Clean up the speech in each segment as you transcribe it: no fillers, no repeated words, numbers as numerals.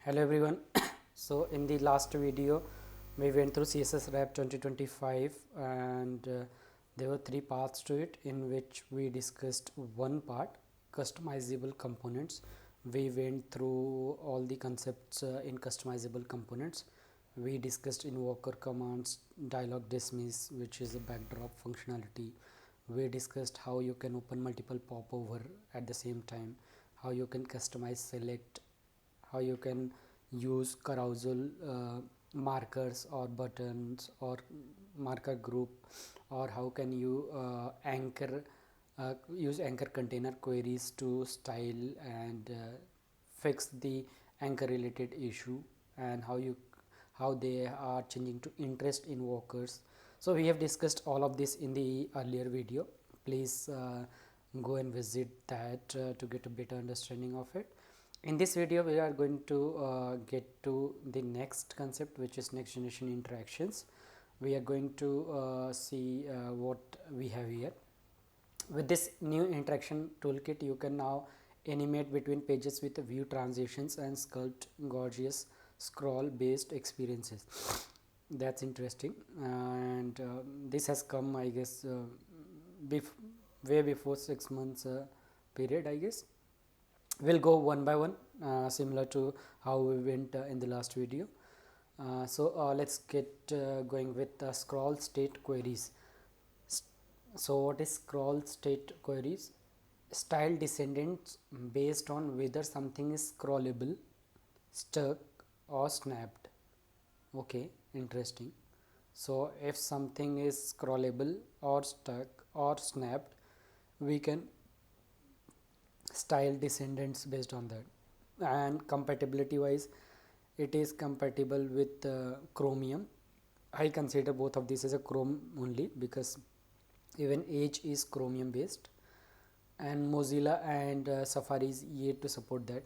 Hello everyone. So in the last video we went through CSS Wrapped 2025 and there were three parts to it, in which we discussed one part, customizable components. We went through all the concepts in customizable components. We discussed invoker commands, dialog dismiss, which is a backdrop functionality. We discussed how you can open multiple popover at the same time, how you can customize select, how you can use carousel markers or buttons or marker group, or how can you use anchor container queries to style and fix the anchor related issue, and how they are changing to interest invokers. So we have discussed all of this in the earlier video. Please go and visit that to get a better understanding of it. In this video we are going to get to the next concept, which is next generation interactions. We are going to see what we have here. With this new interaction toolkit, you can now animate between pages with view transitions and sculpt gorgeous scroll based experiences. That's interesting, and this has come, I guess, way before 6 months period, I guess. We'll go one by one, similar to how we went in the last video. So let's get going with scroll state queries. So what is scroll state queries? Style descendants based on whether something is scrollable, stuck or snapped. Okay, interesting. So if something is scrollable or stuck or snapped, we can style descendants based on that. And compatibility wise, it is compatible with Chromium. I consider both of these as a Chrome only, because even Edge is Chromium based, and Mozilla and Safari is yet to support that.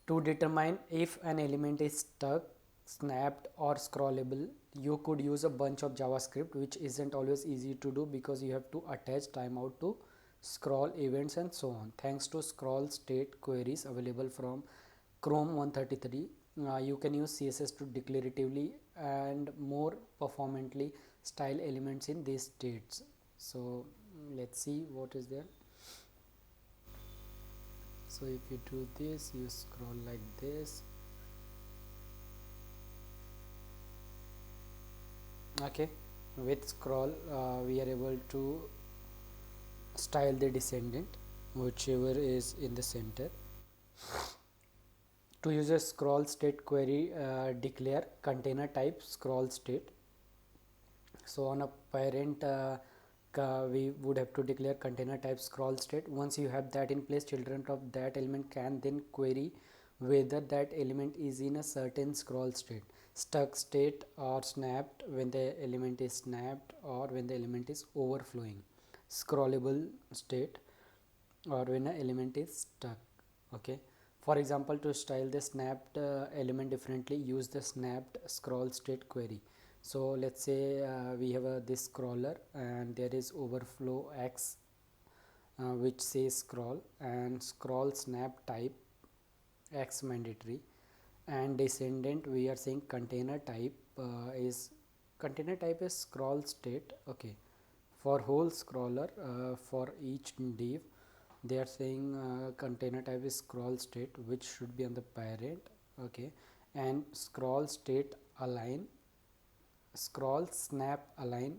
To determine if an element is stuck, snapped or scrollable, you could use a bunch of JavaScript, which isn't always easy to do because you have to attach timeout to scroll events and so on. Thanks to scroll state queries available from Chrome 133, you can use CSS to declaratively and more performantly style elements in these states. So let's see what is there. So if you do this, you scroll like this. Okay, with scroll we are able to style the descendant, whichever is in the center. To use a scroll state query, declare container type scroll state. So on a parent, we would have to declare container type scroll state. Once you have that in place, children of that element can then query whether that element is in a certain scroll state, stuck state or snapped when the element is snapped, or when the element is overflowing, scrollable state, or when an element is stuck. Okay, for example, to style the snapped element differently, use the snapped scroll state query. So let's say we have this scroller and there is overflow x, which says scroll, and scroll snap type x mandatory, and descendant we are saying container type is scroll state. Okay, for whole scroller, for each div they are saying container type is scroll state, which should be on the parent. Okay, and scroll state align, scroll snap align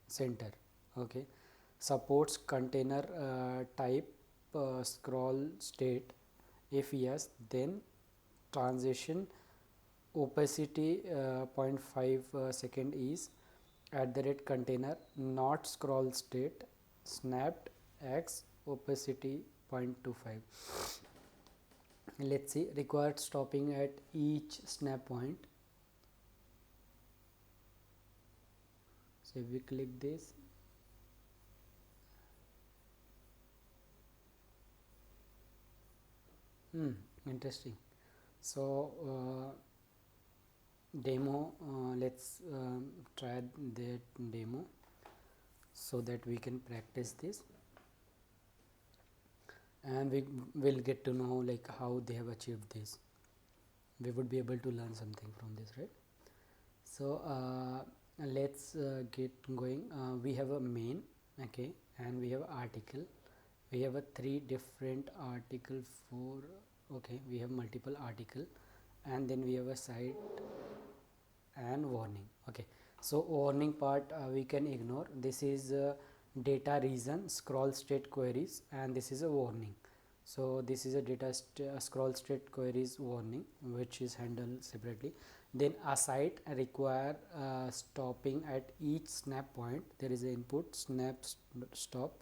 center. Okay, supports container type scroll state. If yes, then transition opacity 0.5 second is @container not scroll state snapped x opacity 0.25. Let's see, required stopping at each snap point. So if we click this, interesting. So demo, let's try that demo so that we can practice this, and we will get to know like how they have achieved this. we would be able to learn something from this, right? So let's get going. We have a main, okay, and we have article. We have a three different article for, okay, we have multiple article, and then we have a site and warning. Okay, so warning part we can ignore. This is data reason scroll state queries, and this is a warning. So this is a scroll state queries warning, which is handled separately. Then a site require stopping at each snap point. There is an input snap stop,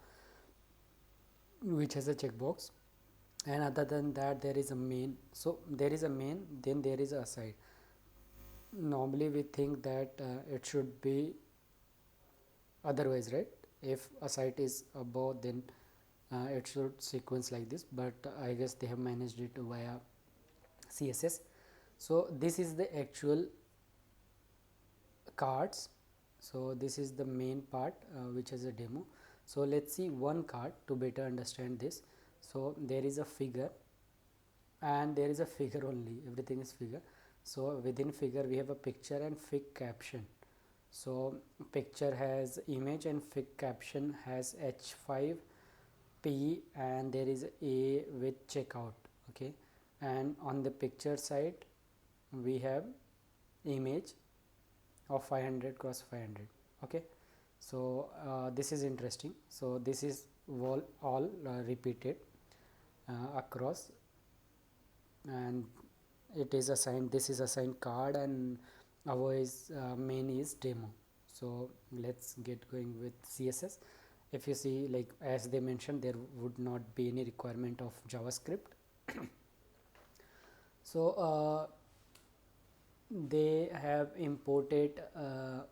which has a checkbox, and other than that there is a main. So there is a main, then there is a aside. Normally we think that it should be otherwise, right? If a site is above, then it should sequence like this, but I guess they have managed it via CSS. So this is the actual cards. So this is the main part which is a demo. So let's see one card to better understand this. So there is a figure, and there is a figure only, everything is figure. So within figure we have a picture and fig caption. So picture has image and fig caption has H5P, and there is a with checkout. Okay, and on the picture side we have image of 500 cross 500. Okay, so this is interesting. So this is all repeated across, and it is assigned, this is assigned card, and our is main is demo. So let's get going with CSS. If you see, like as they mentioned, there would not be any requirement of JavaScript. So they have imported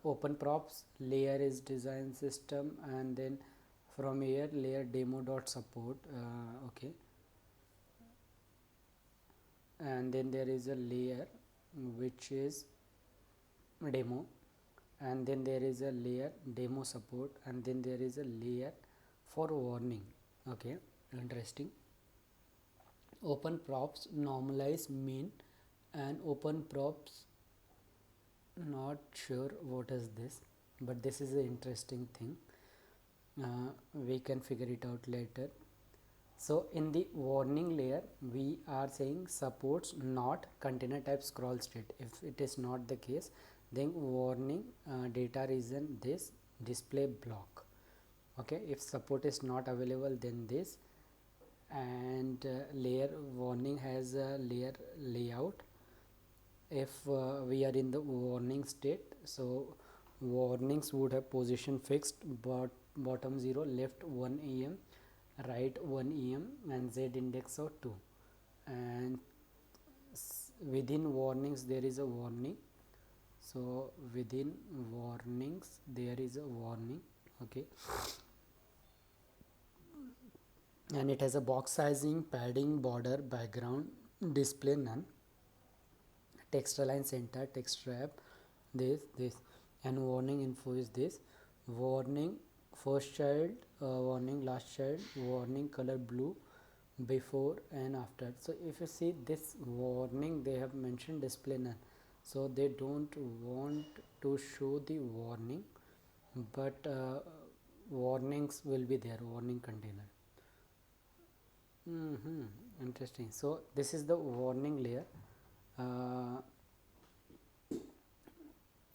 open props, layer is design system, and then from here layer demo dot support. Okay, and then there is a layer which is demo, and then there is a layer demo support, and then there is a layer for warning. Okay, interesting. Open props normalize mean, and open props, not sure what is this, but this is an interesting thing. We can figure it out later. So in the warning layer we are saying supports not container type scroll state. If it is not the case, then warning data reason this display block. Okay, if support is not available, then this, and layer warning has a layer layout. If we are in the warning state, so warnings would have position fixed, but bottom 0, left 1 em, right 1 em, and z index of 2, and within warnings there is a warning. So within warnings there is a warning. Okay, and it has a box sizing, padding, border, background, display none, text align center, text wrap, this, and warning info is this. Warning first child, warning last child, warning color blue, before and after. So if you see this warning, they have mentioned display none, so they don't want to show the warning, but warnings will be there, warning container. Interesting. So this is the warning layer,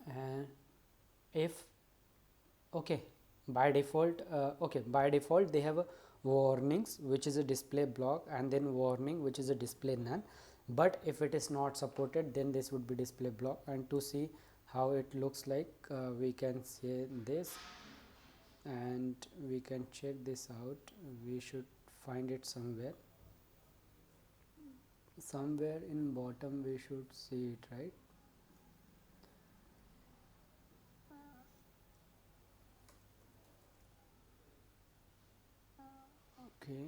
and if okay, by default by default they have a warnings which is a display block, and then warning which is a display none, but if it is not supported, then this would be display block. And to see how it looks like, we can say this, and we can check this out. We should find it somewhere in bottom, we should see it, right? Okay,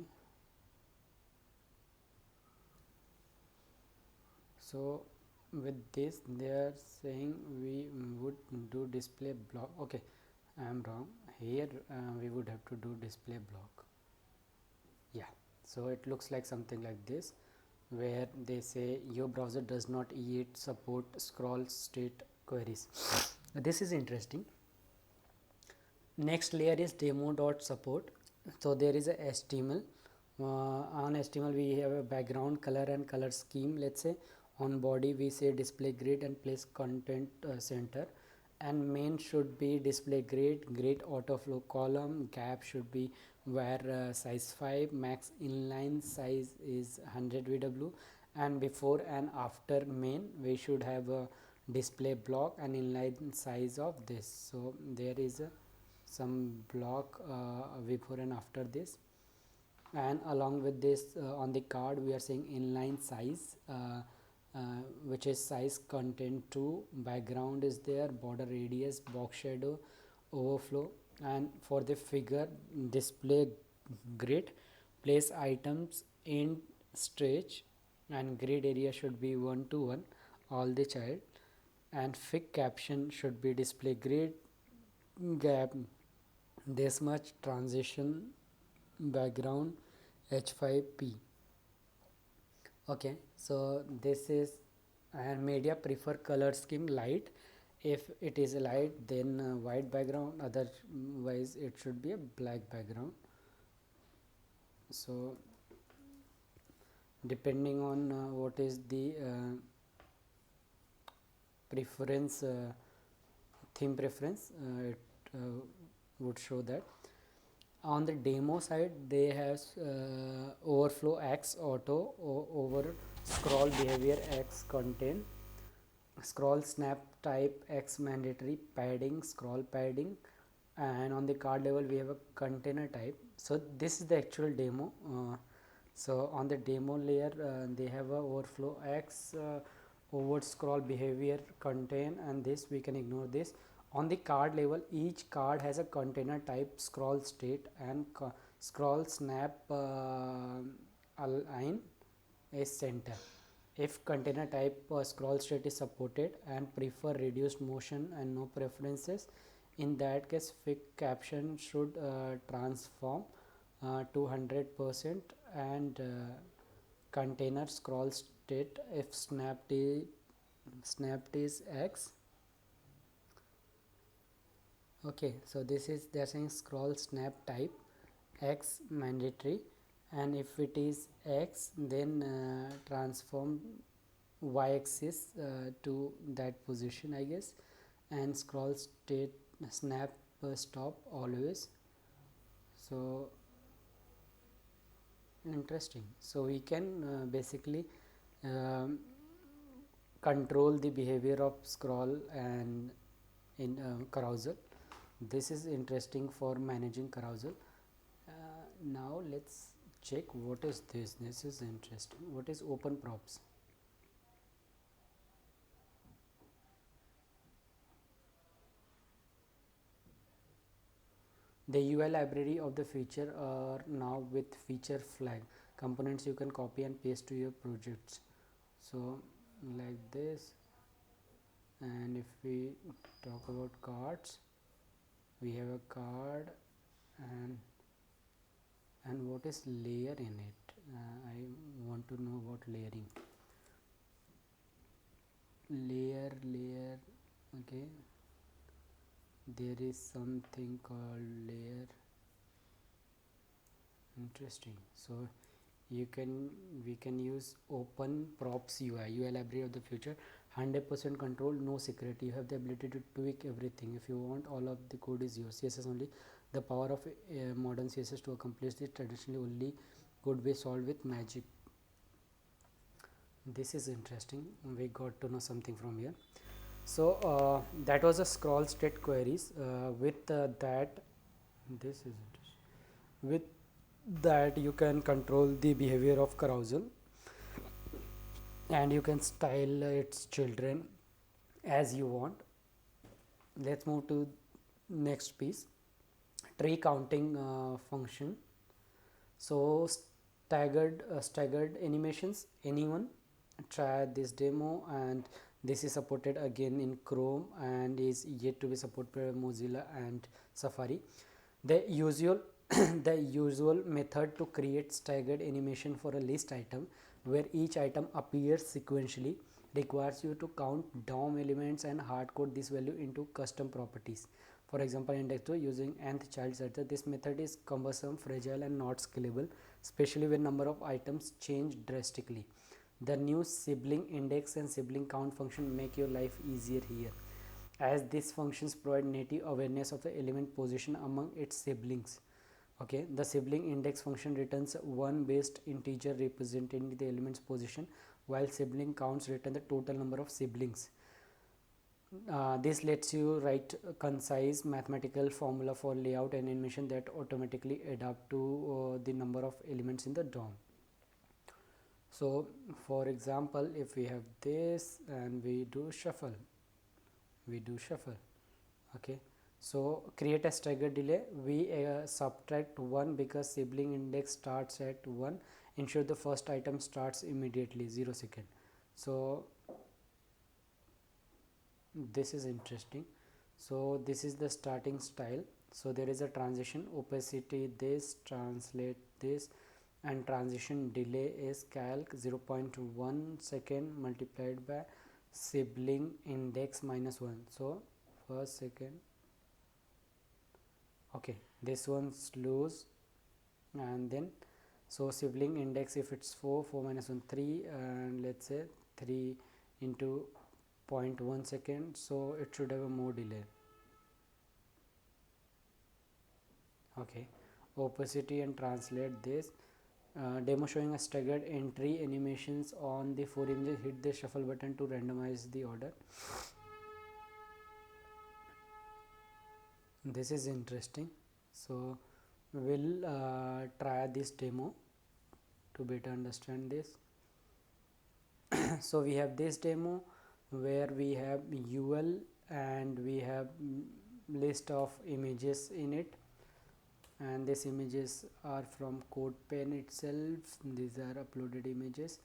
so with this they are saying we would do display block. Okay, I am wrong here. We would have to do display block. Yeah, so it looks like something like this. where they say your browser does not yet support scroll state queries. This is interesting. Next layer is demo.support. So there is a HTML. On HTML we have a background color and color scheme. Let's say on body we say display grid and place content center, and main should be display grid auto flow column, gap should be where size 5, max inline size is 100 VW, and before and after main we should have a display block and inline size of this. So there is a some block before and after this, and along with this on the card we are saying inline size, which is size content 2, background is there, border radius, box shadow, overflow, and for the figure display grid, place items in stretch, and grid area should be 1 to 1 all the child, and fig caption should be display grid gap this much, transition background h5p. Okay, so this is, and media prefer color scheme light. If it is light, then white background, otherwise it should be a black background. So depending on what is the preference, theme preference, it would show that. On the demo side they have overflow x auto, over scroll behavior x content, scroll snap type x mandatory, padding scroll padding, and on the card level we have a container type. So this is the actual demo. So on the demo layer they have a overflow x, over scroll behavior contain, and this we can ignore this. On the card level each card has a container type, scroll state, and scroll snap align is center. If container type scroll state is supported and prefer reduced motion and no preferences, in that case fig caption should transform to 100%, and container scroll state if snapped is x. Okay, so this is, they are saying scroll snap type x mandatory, and if it is x then transform y axis to that position I guess, and scroll state snap stop always. So interesting. So we can basically control the behavior of scroll and in carousel. This is interesting for managing carousel. Now let's check what is this. This is interesting. What is open props? The UI library of the feature are now with feature flag components you can copy and paste to your projects. So like this, and if we talk about cards, we have a card, and what is layer in it? I want to know about layering. Layer, okay, there is something called layer. Interesting. So we can use open props UI library of the future, 100% control, no secret. You have the ability to tweak everything. If you want, all of the code is yours. CSS only. The power of modern CSS to accomplish this traditionally only could be solved with magic. This is interesting. We got to know something from here. So that was a scroll state queries. With that, this is interesting. With that you can control the behavior of carousel, and you can style its children as you want. Let's move to next piece, tree counting function. So staggered animations, anyone try this demo, and this is supported again in Chrome and is yet to be supported by Mozilla and Safari. The usual the usual method to create staggered animation for a list item, where each item appears sequentially, requires you to count DOM elements and hardcode this value into custom properties. For example, index 2 using nth child setter. This method is cumbersome, fragile, and not scalable, especially when number of items change drastically. The new sibling index and sibling count function make your life easier here, as these functions provide native awareness of the element position among its siblings. Okay, the sibling index function returns one based integer representing the element's position, while sibling counts return the total number of siblings. This lets you write a concise mathematical formula for layout and animation that automatically adapt to the number of elements in the DOM. So for example, if we have this and we do shuffle, okay, so create a staggered delay. We subtract 1 because sibling index starts at 1. Ensure the first item starts immediately, 0 second. So this is interesting. So this is the starting style. So there is a transition, opacity this, translate this, and transition delay is calc 0.1 second multiplied by sibling index minus 1. So first second, okay, this one slows, and then so sibling index, if it's 4 minus 1 3, and let's say 3 into 0.1 second, so it should have a more delay. Okay, opacity and translate this. Demo showing a staggered entry animations on the 4 images. Hit the shuffle button to randomize the order. This is interesting. So we'll try this demo to better understand this. So we have this demo where we have UL and we have list of images in it, and these images are from CodePen itself. These are uploaded images,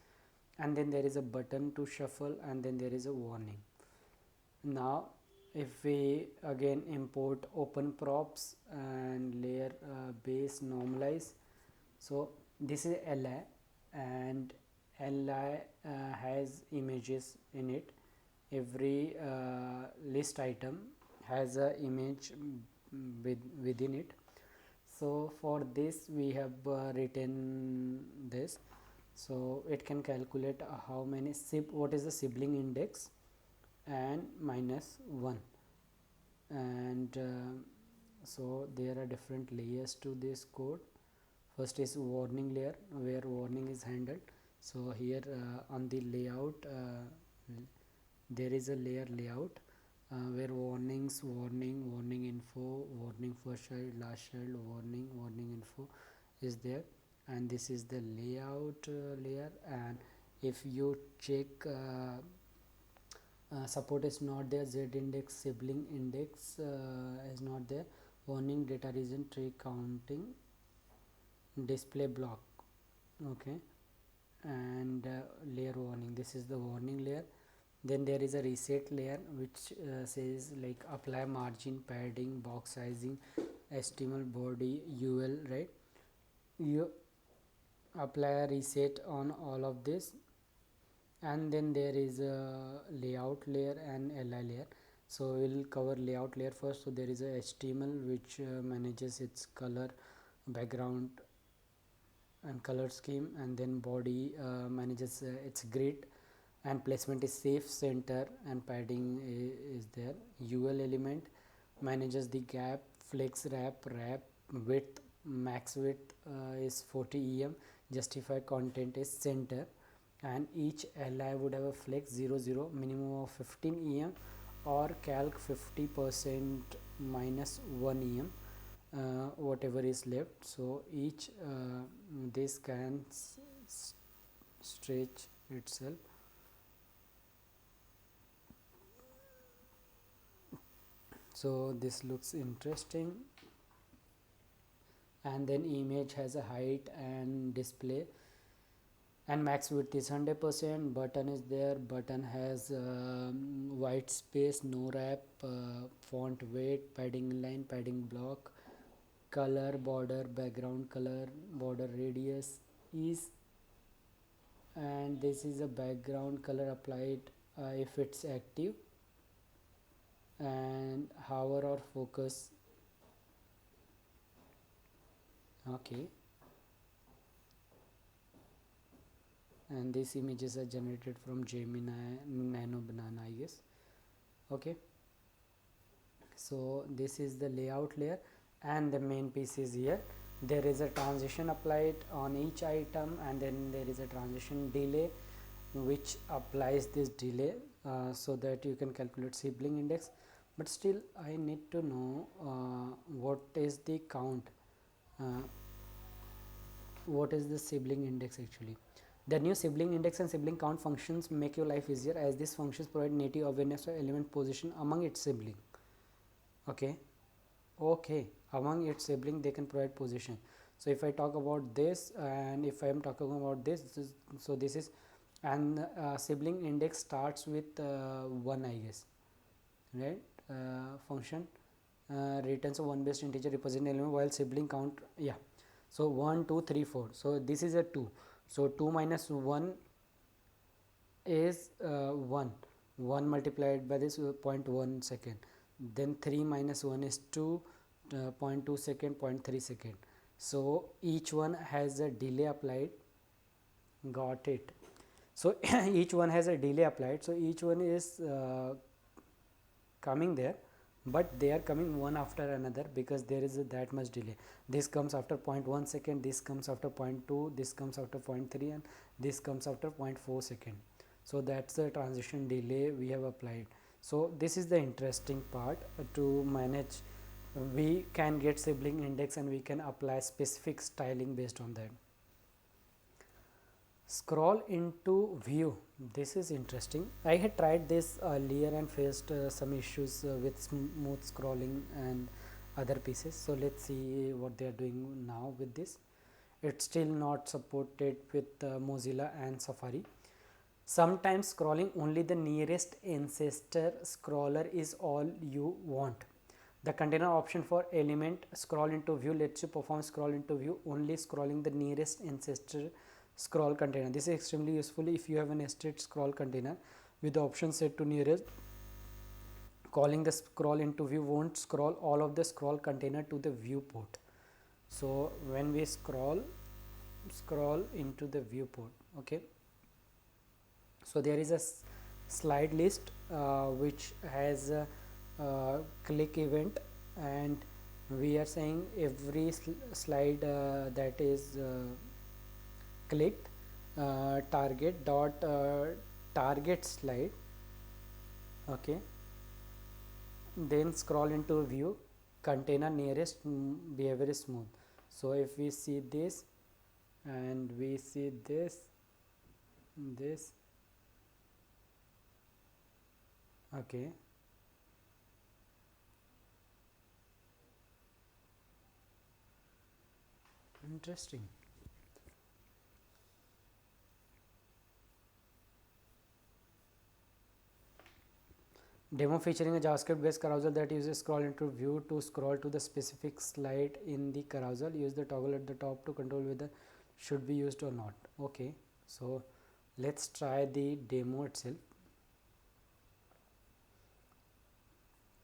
and then there is a button to shuffle, and then there is a warning. Now if we again import open props and layer base normalize, so this is li, and li has images in it. Every list item has a image within it. So for this we have written this, so it can calculate how many what is the sibling index and minus 1, and so there are different layers to this code. First is warning layer, where warning is handled. So here on the layout there is a layer layout where warnings, warning info, warning first child, last child, warning info is there, and this is the layout layer. And if you check support is not there, z index, sibling index is not there, warning, data region, tree counting, display block, okay, and layer warning. This is the warning layer. Then there is a reset layer which says like apply margin, padding, box sizing, HTML body, UL, right? You apply a reset on all of this, and then there is a layout layer and li layer. So we'll cover layout layer first. So there is a HTML which manages its color, background and color scheme, and then body manages its grid, and placement is safe, center, and padding is there. UL element manages the gap, flex, wrap, width, max width is 40 em, justified content is center, and each li would have a flex 0 minimum of 15 em or calc 50% minus 1 em, whatever is left. So each this can stretch itself. So this looks interesting. And then image has a height and display, and max width is 100%. Button is there, button has white space, no wrap, font weight, padding line, padding block, color, border, background color, border radius is and this is a background color applied if it's active, and hover or focus. Okay, and these images are generated from Gemini Nano Banana, I guess. Okay, so this is the layout layer, and the main piece is here. There is a transition applied on each item, and then there is a transition delay which applies this delay so that you can calculate sibling index. But still I need to know what is the count, uh, what is the sibling index actually. The new sibling index and sibling count functions make your life easier, as these functions provide native awareness of element position among its sibling. Okay, okay, among its sibling they can provide position. So if I talk about this, and if I am talking about this, so this is, and sibling index starts with 1, I guess, right? Function returns a 1 based integer representing element, while sibling count, yeah, so 1 2 3 4, so this is a 2, so 2 minus 1 is 1, 1 multiplied by this 0.1 second, then 3 minus 1 is 2, 0.2 second, 0.3 second. So each one has a delay applied. Got it. So each one has a delay applied, so each one is coming there, but they are coming one after another because there is that much delay. This comes after 0.1 second, this comes after 0.2, this comes after 0.3, and this comes after 0.4 second. So that's the transition delay we have applied. So this is the interesting part to manage. We can get sibling index and we can apply specific styling based on that. Scroll into view, this is interesting. I had tried this earlier and faced some issues with smooth scrolling and other pieces. So let's see what they are doing now with this. It's still not supported with Mozilla and Safari. Sometimes scrolling only the nearest ancestor scroller is all you want. The container option for element scroll into view lets you perform scroll into view only scrolling the nearest ancestor scroll container. This is extremely useful if you have a nested scroll container with the option set to nearest. Calling the scroll into view won't scroll all of the scroll container to the viewport. So when we scroll into the viewport, okay, so there is a slide list which has a click event, and we are saying every slide that is clicked target dot target slide, okay, then scroll into view container nearest behavior is smooth. So if we see this and we see this, okay, interesting. Demo featuring a JavaScript based carousel that uses scroll into view to scroll to the specific slide in the carousel. Use the toggle at the top to control whether should be used or not. Okay, so let's try the demo itself.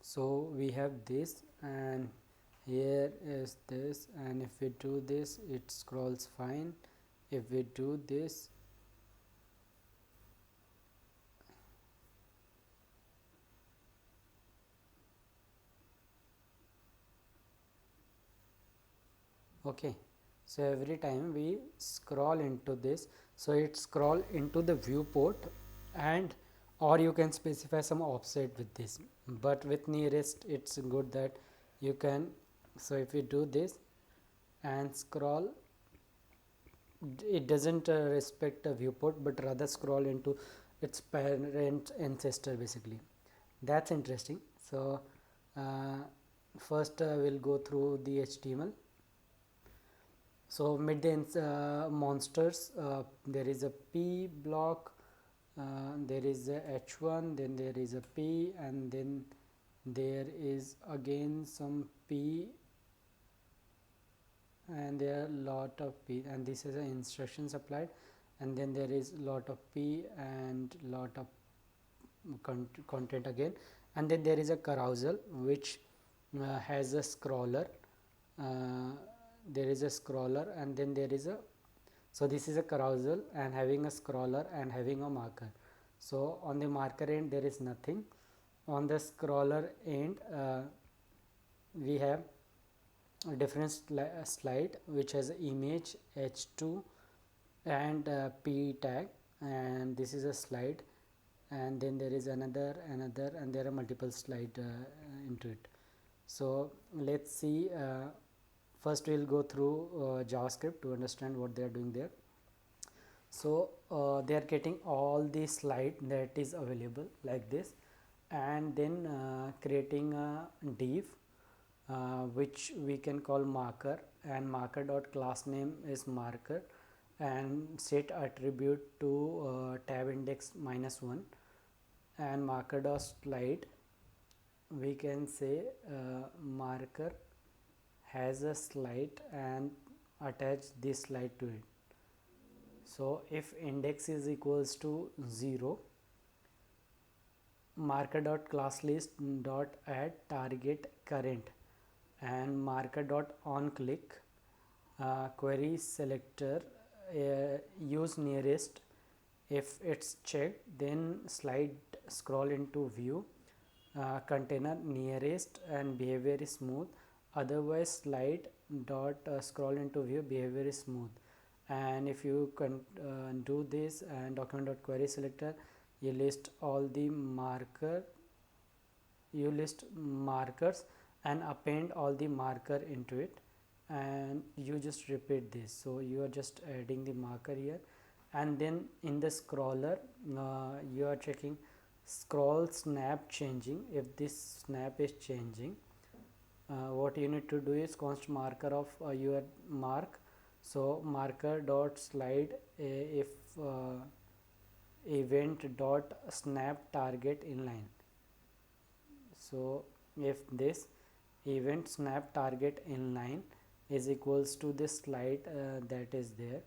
So we have this, and here is this, and if we do this it scrolls fine. If we do this, okay, so every time we scroll into this, so it scroll into the viewport, and or you can specify some offset with this, but with nearest it's good that you can. So if we do this and scroll, it doesn't respect a viewport but rather scroll into its parent ancestor basically. That's interesting. So first we'll go through the HTML. So mid the monsters, there is a P block, there is a H1, then there is a P, and then there is again some P, and there are lot of P, and this is an instructions applied, and then there is lot of p and lot of content again, and then there is a carousel which has a scroller. There is a scroller, and then there is a, so this is a carousel and having a scroller and having a marker. So on the marker end there is nothing. On the scroller end we have a different slide which has image h2 and p tag, and this is a slide, and then there is another, and there are multiple slide into it. So let's see, first we'll go through JavaScript to understand what they are doing there. So they are getting all the slide that is available like this, and then creating a div which we can call marker, and marker dot class name is marker, and set attribute to tab index -1, and marker dot slide we can say marker has a slide and attach this slide to it. So if index is equals to 0, marker dot class list dot add target current, and marker dot on click query selector use nearest. If it's checked, then slide scroll into view container nearest and behavior is smooth, otherwise slide dot scroll into view behavior is smooth. And if you can do this, and document dot query selector, you list all the markers and append all the marker into it, and you just repeat this. So you are just adding the marker here, and then in the scroller you are checking scroll snap changing. If this snap is changing, what you need to do is const marker of your mark. So marker dot slide if event dot snap target inline. So if this event snap target inline is equals to this slide that is there,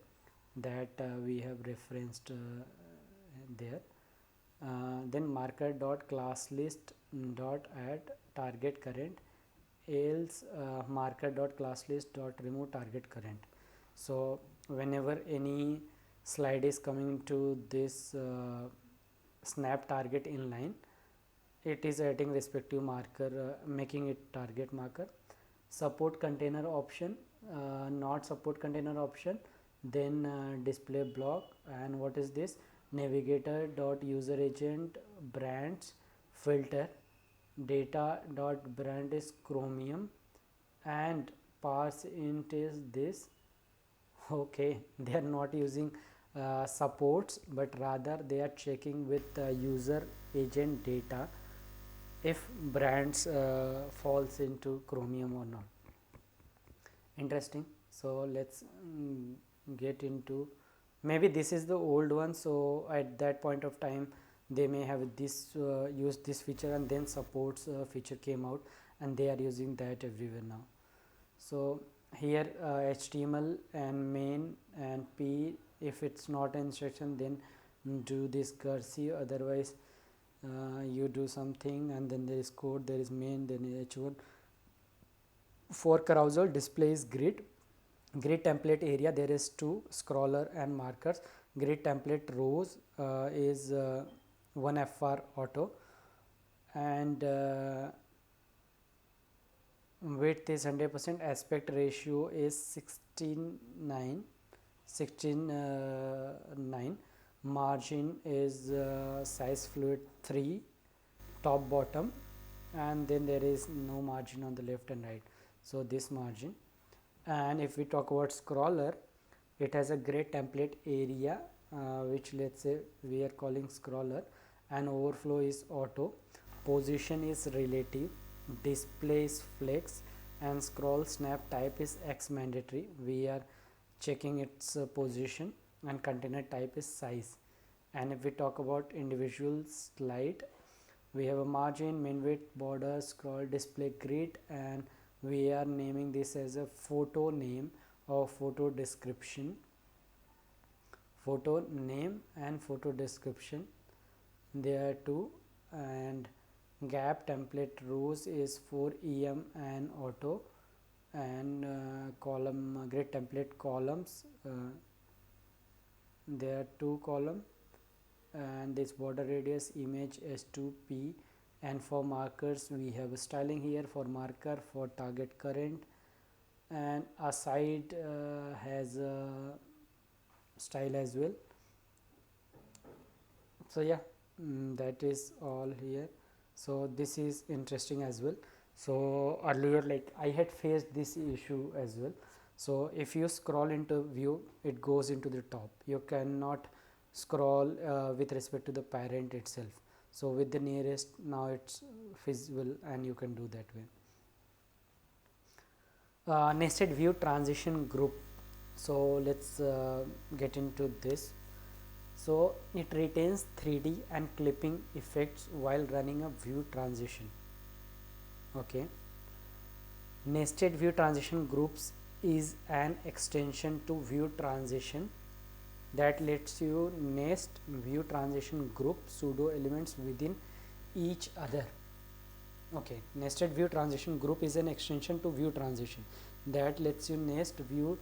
that we have referenced there, then marker dot class list dot add target current, else marker dot class list dot remove target current. So whenever any slide is coming to this snap target inline, it is adding respective marker, making it target marker. Support container option, not support container option, then display block. And what is this? Navigator dot user agent brands filter, data dot brand is chromium, and parse int is this. Okay, they are not using supports, but rather they are checking with user agent data if brands falls into chromium or not. Interesting. So let's get into, maybe this is the old one, so at that point of time they may have this used this feature, and then supports feature came out, and they are using that everywhere now. So here HTML and main and p, if it's not an instruction, then do this cursive, otherwise you do something, and then there is code, there is main, then h1. For carousel displays grid template area, there is 2 scroller and markers. Grid template rows is 1 fr auto, and width is 100%, aspect ratio is 16:9, margin is size fluid 3 top bottom, and then there is no margin on the left and right, so this margin. And if we talk about scroller, it has a grid template area which let's say we are calling scroller, and overflow is auto, position is relative, display is flex, and scroll snap type is X mandatory. We are checking its position, and container type is size. And if we talk about individual slide, we have a margin, min width, border, scroll, display, grid, and we are naming this as a photo name or photo description. photo name and photo description, there are two, and gap template rows is for em and auto, and column grid template columns, there are two column, and this border radius image s2p, and for markers we have a styling here for marker for target current, and a side has a style as well. So yeah, that is all here. So this is interesting as well. So earlier, like, I had faced this issue as well. So if you scroll into view, it goes into the top. You cannot scroll with respect to the parent itself. So with the nearest, now it's feasible and you can do that way. Nested view transition group. So let's get into this. So it retains 3D and clipping effects while running a view transition. Okay. Nested view transition groups is an extension to view transition that lets you nest view transition group pseudo elements within each other. Okay, nested view transition group is an extension to view transition that lets you nest view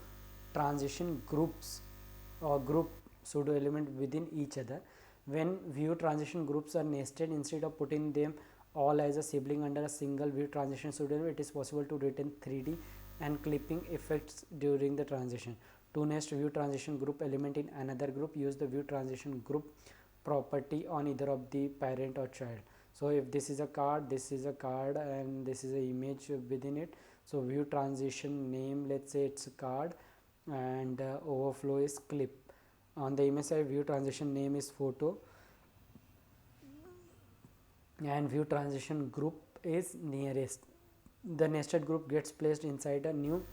transition groups or group pseudo element within each other. When view transition groups are nested, instead of putting them all as a sibling under a single view transition pseudo element, it is possible to retain 3D and clipping effects during the transition. To nest view transition group element in another group, use the view transition group property on either of the parent or child. So if this is a card, this is a card, and this is an image within it, so view transition name, let's say it's a card, and overflow is clip. On the image side, view transition name is photo, and view transition group is nearest. The nested group gets placed inside a new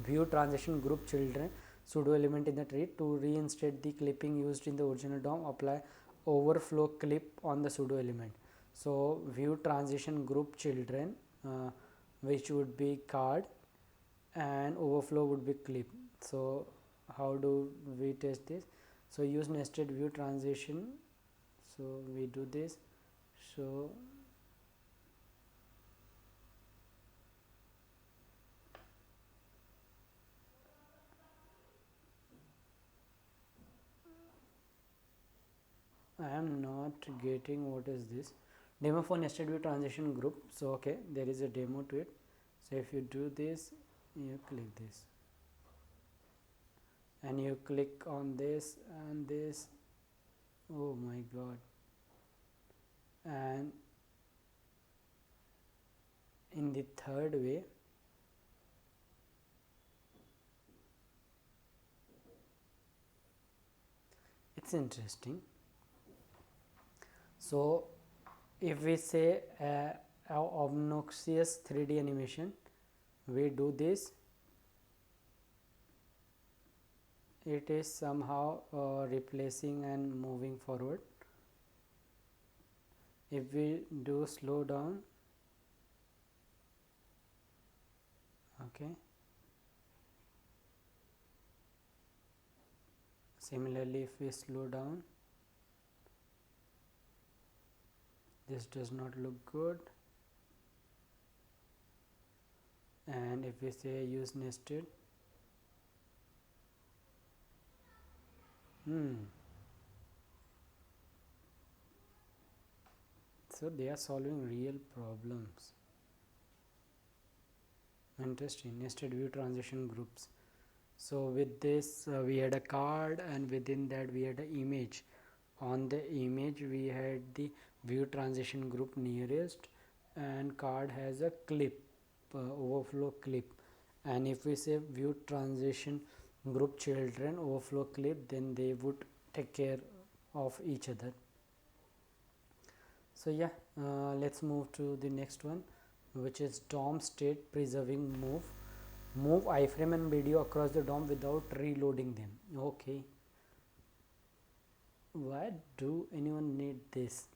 view transition group children pseudo element in the tree. To reinstate the clipping used in the original DOM, apply overflow clip on the pseudo element. So view transition group children, which would be card, and overflow would be clip. So how do we test this? So use nested view transition. So we do this. So I am not getting what is this demo for nested view transition group. So okay, there is a demo to it. So if you do this, you click this and you click on this and this. Oh my god. And in the third way, it's interesting. So if we say obnoxious 3D animation, we do this, it is somehow replacing and moving forward. If we do slow down, okay, similarly if we slow down, this does not look good. And if we say use nested, so they are solving real problems. Interesting. Nested view transition groups. So with this we had a card, and within that we had an image. On the image we had the view transition group nearest, and card has a clip, overflow clip. And if we say view transition group children overflow clip, then they would take care of each other. So yeah, let's move to the next one, which is DOM state preserving move iframe and video across the DOM without reloading them. Okay, why do anyone need this?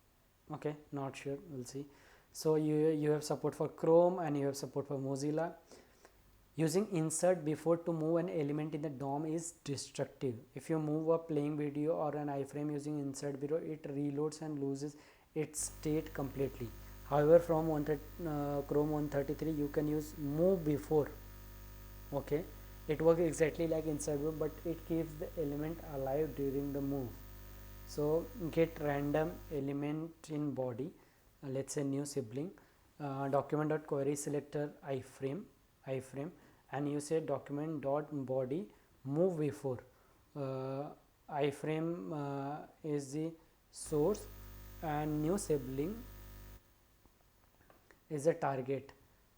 Okay, not sure, we'll see. So you have support for Chrome and you have support for Mozilla. Using insert before to move an element in the DOM is destructive. If you move a playing video or an iframe using insert before, it reloads and loses its state completely. However, from Chrome 133 you can use move before. Okay, it works exactly like insert before, but it keeps the element alive during the move. So get random element in body, let's say new sibling, document.query selector iframe, and you say document dot body move before. Iframe is the source and new sibling is a target.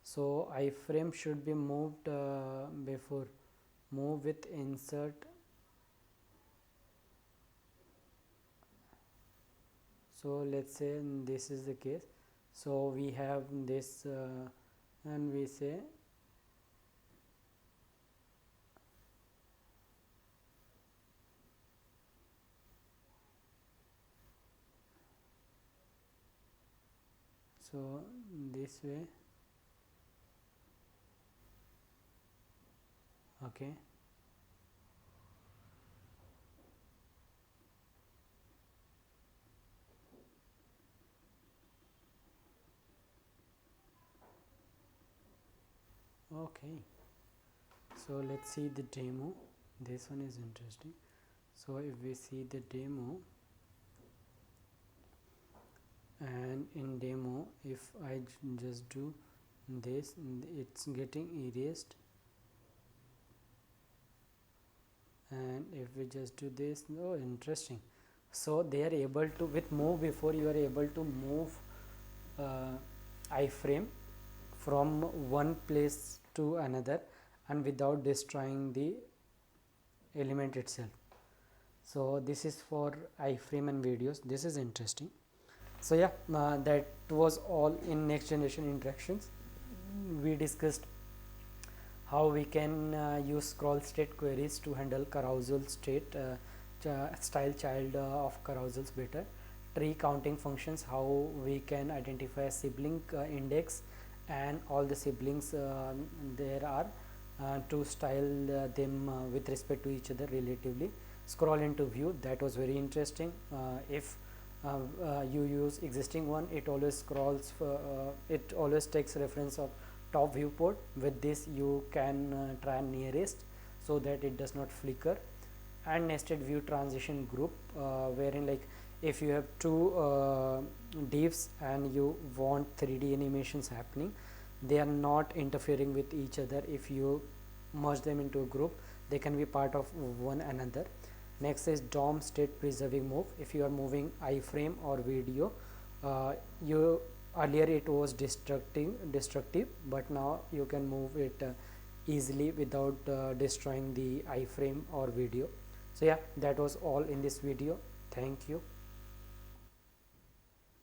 So iframe should be moved before. Move with insert. So let's say this is the case. So we have this and we say so this way. Okay, okay, so let's see the demo. This one is interesting. So if we see the demo, and in demo if I just do this, it's getting erased, and if we just do this, oh interesting. So they are able to, with move before, you are able to move iframe from one place to another and without destroying the element itself. So this is for iframe and videos. This is interesting. So yeah, that was all in next generation interactions. We discussed how we can use scroll state queries to handle carousel state, style child of carousels better, tree counting functions, how we can identify a sibling index and all the siblings there are to style them with respect to each other relatively. Scroll into view, that was very interesting. If you use existing one, it always scrolls it always takes reference of top viewport. With this you can try nearest so that it does not flicker. And nested view transition group, wherein like if you have two divs and you want 3D animations happening, they are not interfering with each other. If you merge them into a group, they can be part of one another. Next is DOM state preserving move. If you are moving iframe or video, you earlier it was destructive, but now you can move it easily without destroying the iframe or video. So yeah, that was all in this video. Thank you.